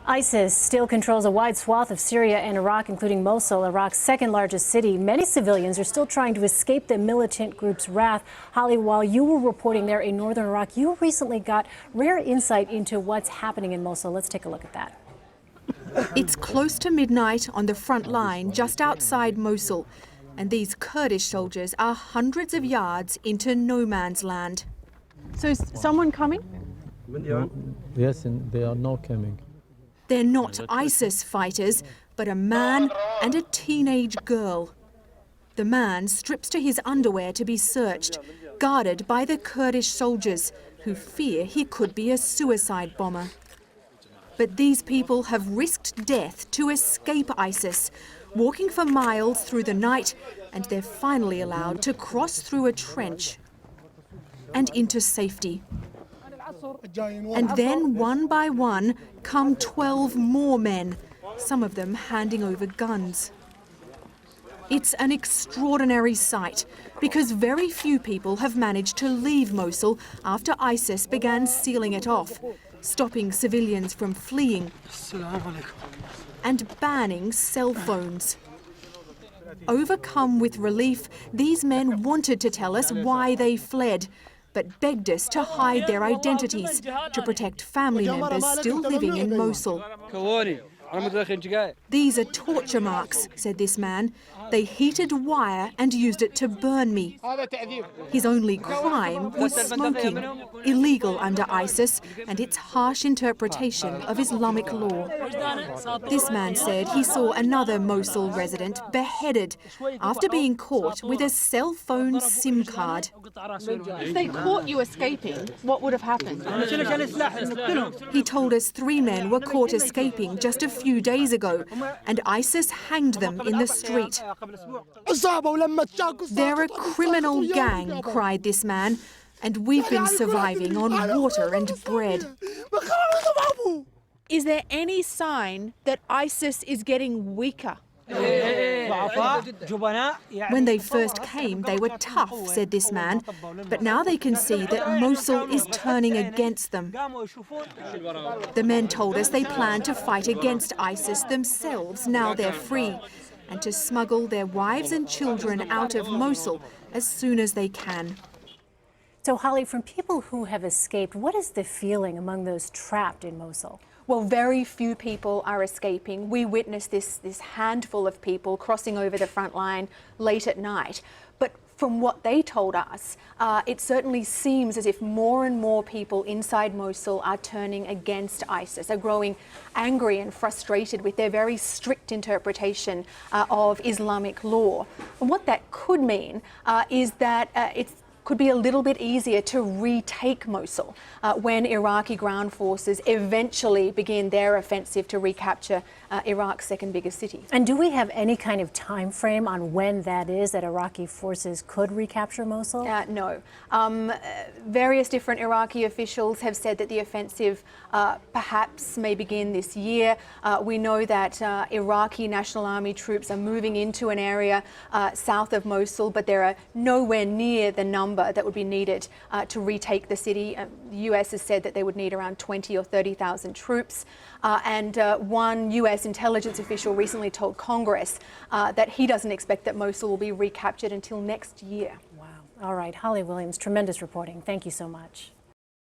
ISIS still controls a wide swath of Syria and Iraq, including Mosul, Iraq's second largest city. Many civilians are still trying to escape the militant group's wrath. Holly, while you were reporting there in northern Iraq, you recently got rare insight into what's happening in Mosul. Let's take a look at that. It's close to midnight on the front line, just outside Mosul. And these Kurdish soldiers are hundreds of yards into no man's land. So is someone coming? Yes, and they are now coming. They're not ISIS fighters, but a man and a teenage girl. The man strips to his underwear to be searched, guarded by the Kurdish soldiers, who fear he could be a suicide bomber. But these people have risked death to escape ISIS, walking for miles through the night, and they're finally allowed to cross through a trench and into safety. And then, one by one, come 12 more men, some of them handing over guns. It's an extraordinary sight, because very few people have managed to leave Mosul after ISIS began sealing it off, stopping civilians from fleeing and banning cell phones. Overcome with relief, these men wanted to tell us why they fled, but begged us to hide their identities to protect family members still living in Mosul. These are torture marks, said this man. They heated wire and used it to burn me. His only crime was smoking, illegal under ISIS and its harsh interpretation of Islamic law. This man said he saw another Mosul resident beheaded after being caught with a cell phone SIM card. If they caught you escaping, what would have happened? He told us 3 men were caught escaping just a few days ago, and ISIS hanged them in the street. They're a criminal gang, cried this man, and we've been surviving on water and bread. Is there any sign that ISIS is getting weaker? When they first came, they were tough, said this man, but now they can see that Mosul is turning against them. The men told us they plan to fight against ISIS themselves now they're free, and to smuggle their wives and children out of Mosul as soon as they can. So, Holly, from people who have escaped, what is the feeling among those trapped in Mosul? Well, very few people are escaping. We witnessed this handful of people crossing over the front line late at night. But from what they told us, it certainly seems as if more and more people inside Mosul are turning against ISIS, are growing angry and frustrated with their very strict interpretation of Islamic law. And what that could mean is that it could be a little bit easier to retake Mosul when Iraqi ground forces eventually begin their offensive to recapture Iraq's second biggest city. And do we have any kind of time frame on when that is, that Iraqi forces could recapture Mosul? No. Various different Iraqi officials have said that the offensive perhaps may begin this year. We know that Iraqi National Army troops are moving into an area south of Mosul, but there are nowhere near the number that would be needed to retake the city. The US has said that they would need around 20 or 30,000 troops. And one US intelligence official recently told Congress that he doesn't expect that Mosul will be recaptured until next year. Wow. All right. Holly Williams, tremendous reporting. Thank you so much.